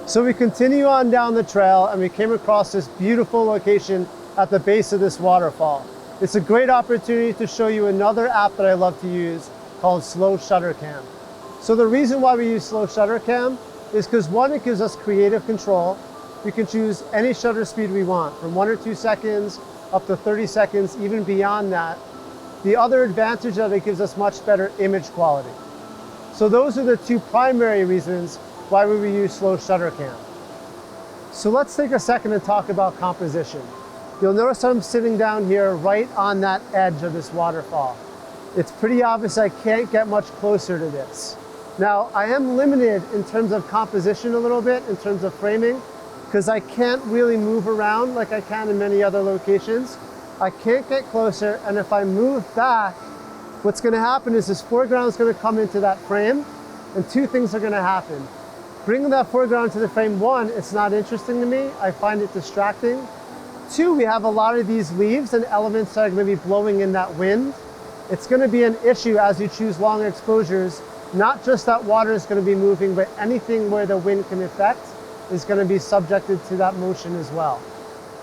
So we continue on down the trail and we came across this beautiful location at the base of this waterfall. It's a great opportunity to show you another app that I love to use called Slow Shutter Cam. So the reason why we use Slow Shutter Cam is because one, it gives us creative control. We can choose any shutter speed we want, from 1 or 2 seconds up to 30 seconds, even beyond that. The other advantage that it gives us much better image quality. So those are the two primary reasons why we would use Slow Shutter Cam. So let's take a second and talk about composition. You'll notice I'm sitting down here right on that edge of this waterfall. It's pretty obvious I can't get much closer to this. Now, I am limited in terms of composition a little bit, in terms of framing, because I can't really move around like I can in many other locations. I can't get closer, and if I move back, what's gonna happen is this foreground is gonna come into that frame, and two things are gonna happen. Bringing that foreground to the frame, one, it's not interesting to me. I find it distracting. Two, we have a lot of these leaves and elements that are gonna be blowing in that wind. It's gonna be an issue as you choose longer exposures. Not just that water is gonna be moving, but anything where the wind can affect is gonna be subjected to that motion as well.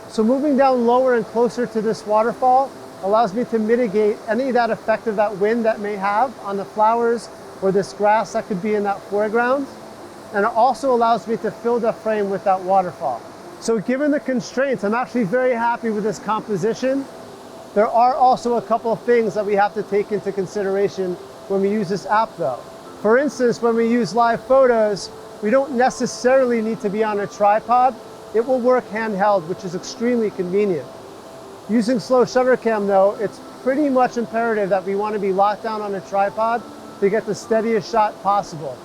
So moving down lower and closer to this waterfall allows me to mitigate any of that effect of that wind that may have on the flowers or this grass that could be in that foreground. And it also allows me to fill the frame with that waterfall. So given the constraints, I'm actually very happy with this composition. There are also a couple of things that we have to take into consideration when we use this app though. For instance, when we use live photos, we don't necessarily need to be on a tripod. It will work handheld, which is extremely convenient. Using Slow Shutter Cam though, it's pretty much imperative that we want to be locked down on a tripod to get the steadiest shot possible.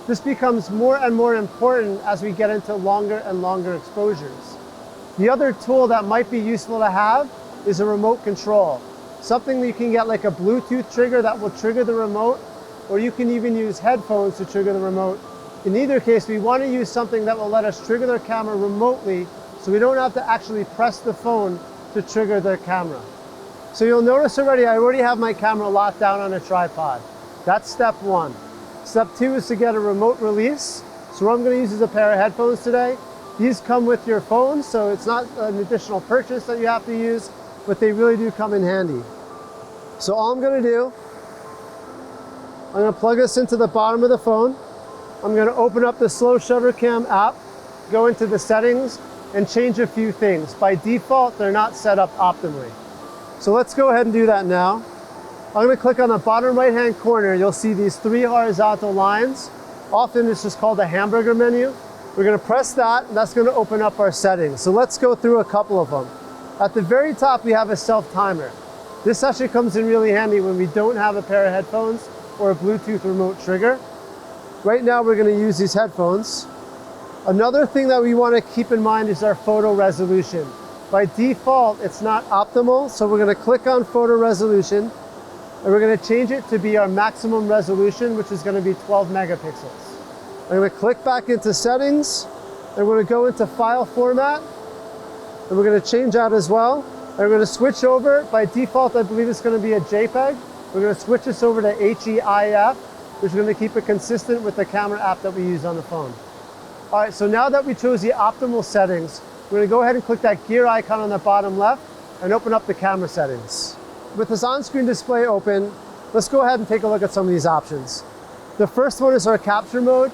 This becomes more and more important as we get into longer and longer exposures. The other tool that might be useful to have is a remote control. Something that you can get like a Bluetooth trigger that will trigger the remote, or you can even use headphones to trigger the remote. In either case, we want to use something that will let us trigger the camera remotely so we don't have to actually press the phone to trigger the camera. So you'll notice I already have my camera locked down on a tripod. That's step one. Step two is to get a remote release. So what I'm going to use is a pair of headphones today. These come with your phone, so it's not an additional purchase that you have to use, but they really do come in handy. So all I'm going to do, I'm going to plug this into the bottom of the phone. I'm going to open up the Slow Shutter Cam app, go into the settings, and change a few things. By default, they're not set up optimally. So let's go ahead and do that now. I'm going to click on the bottom right-hand corner. You'll see these three horizontal lines. Often it's just called the hamburger menu. We're going to press that, and that's going to open up our settings. So let's go through a couple of them. At the very top, we have a self-timer. This actually comes in really handy when we don't have a pair of headphones or a Bluetooth remote trigger. Right now, we're going to use these headphones. Another thing that we want to keep in mind is our photo resolution. By default, it's not optimal, so we're going to click on photo resolution, and we're going to change it to be our maximum resolution, which is going to be 12 megapixels. I'm going to click back into settings, and we're going to go into file format, and we're going to change that as well. And we're going to switch over. By default, I believe it's going to be a JPEG. We're going to switch this over to HEIF, which is going to keep it consistent with the camera app that we use on the phone. All right, so now that we chose the optimal settings, we're going to go ahead and click that gear icon on the bottom left and open up the camera settings. With this on-screen display open, let's go ahead and take a look at some of these options. The first one is our capture mode.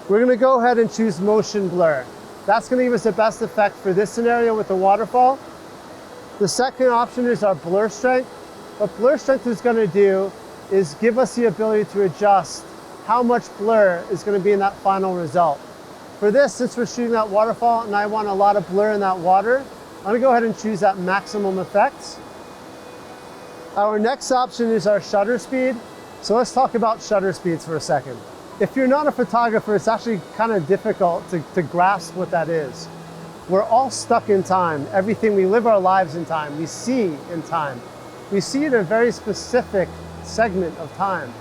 We're going to go ahead and choose motion blur. That's going to give us the best effect for this scenario with the waterfall. The second option is our blur strength. What blur strength is going to do is give us the ability to adjust how much blur is going to be in that final result. For this, since we're shooting that waterfall and I want a lot of blur in that water, I'm going to go ahead and choose that maximum effect. Our next option is our shutter speed. So let's talk about shutter speeds for a second. If you're not a photographer, it's actually kind of difficult to grasp what that is. We're all stuck in time. Everything, we live our lives in time. We see in time. We see it in a very specific segment of time.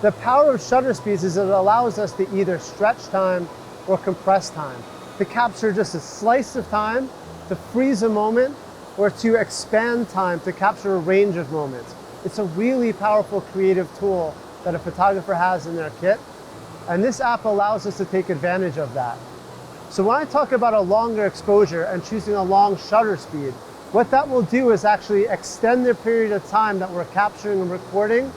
The power of shutter speeds is that it allows us to either stretch time or compress time, to capture just a slice of time, to freeze a moment, or to expand time, to capture a range of moments. It's a really powerful creative tool that a photographer has in their kit. And this app allows us to take advantage of that. So when I talk about a longer exposure and choosing a long shutter speed, what that will do is actually extend the period of time that we're capturing and recording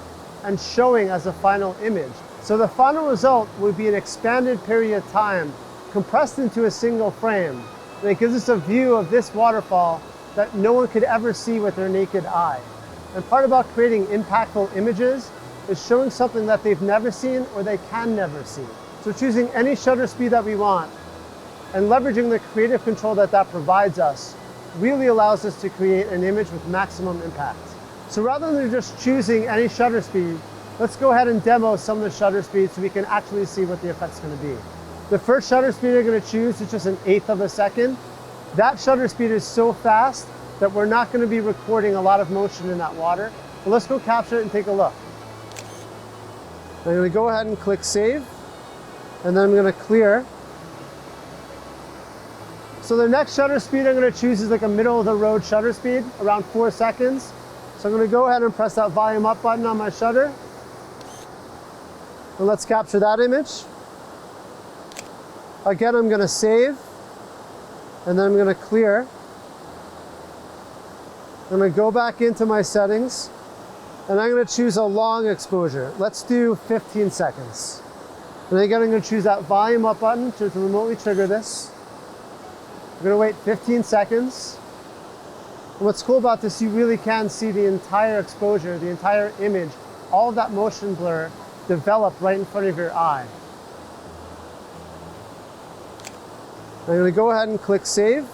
and showing as a final image. So the final result will be an expanded period of time compressed into a single frame. And it gives us a view of this waterfall that no one could ever see with their naked eye. And part about creating impactful images is showing something that they've never seen or they can never see. So choosing any shutter speed that we want and leveraging the creative control that that provides us really allows us to create an image with maximum impact. So rather than just choosing any shutter speed, let's go ahead and demo some of the shutter speeds so we can actually see what the effect's going to be. The first shutter speed I'm going to choose is just 1/8 of a second. That shutter speed is so fast that we're not going to be recording a lot of motion in that water. But let's go capture it and take a look. I'm going to go ahead and click save, and then I'm going to clear. So the next shutter speed I'm going to choose is like a middle of the road shutter speed, around 4 seconds. So I'm going to go ahead and press that volume up button on my shutter. And let's capture that image. Again, I'm going to save, and then I'm going to clear. I'm going to go back into my settings, and I'm going to choose a long exposure. Let's do 15 seconds. And again, I'm going to choose that volume up button to remotely trigger this. I'm going to wait 15 seconds. And what's cool about this, you really can see the entire exposure, the entire image, all of that motion blur develop right in front of your eye. I'm going to go ahead and click save.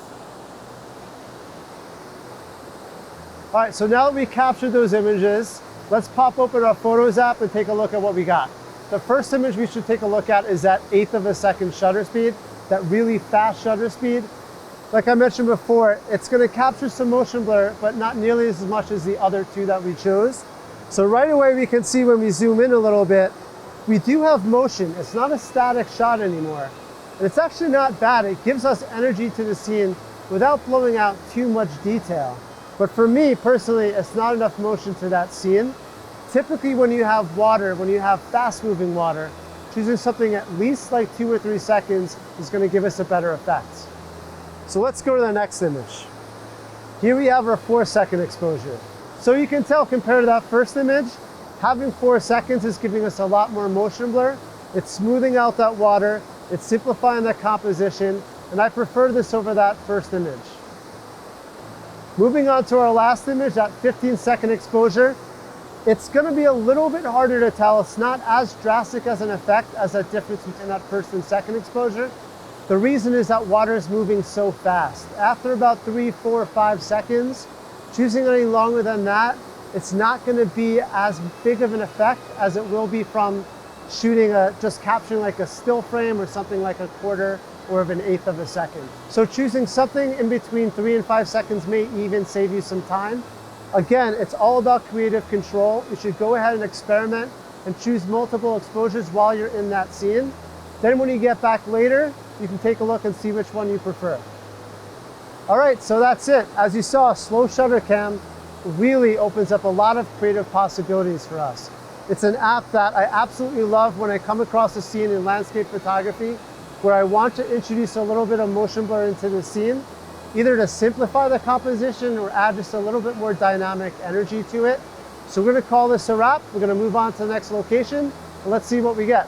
All right, so now that we captured those images, let's pop open our Photos app and take a look at what we got. The first image we should take a look at is that 1/8 of a second shutter speed, that really fast shutter speed. Like I mentioned before, it's going to capture some motion blur, but not nearly as much as the other two that we chose. So right away we can see when we zoom in a little bit, we do have motion. It's not a static shot anymore. And it's actually not bad. It gives us energy to the scene without blowing out too much detail. But for me personally, it's not enough motion to that scene. Typically when you have water, when you have fast moving water, choosing something at least like 2 or 3 seconds is going to give us a better effect. So let's go to the next image. Here we have our 4-second exposure. So you can tell compared to that first image, having 4 seconds is giving us a lot more motion blur. It's smoothing out that water, it's simplifying the composition, and I prefer this over that first image. Moving on to our last image, that 15-second exposure, it's going to be a little bit harder to tell. It's not as drastic as an effect as that difference between that first and second exposure. The reason is that water is moving so fast. After about 3, 4, 5 seconds, choosing any longer than that, it's not going to be as big of an effect as it will be from shooting just capturing like a still frame or something like a 1/4 or of 1/8 of a second. So choosing something in between 3 and 5 seconds may even save you some time. Again, it's all about creative control. You should go ahead and experiment and choose multiple exposures while you're in that scene. Then when you get back later, you can take a look and see which one you prefer. All right, so that's it. As you saw, slow shutter cam really opens up a lot of creative possibilities for us. It's an app that I absolutely love when I come across a scene in landscape photography where I want to introduce a little bit of motion blur into the scene, either to simplify the composition or add just a little bit more dynamic energy to it. So we're going to call this a wrap. We're going to move on to the next location, and let's see what we get.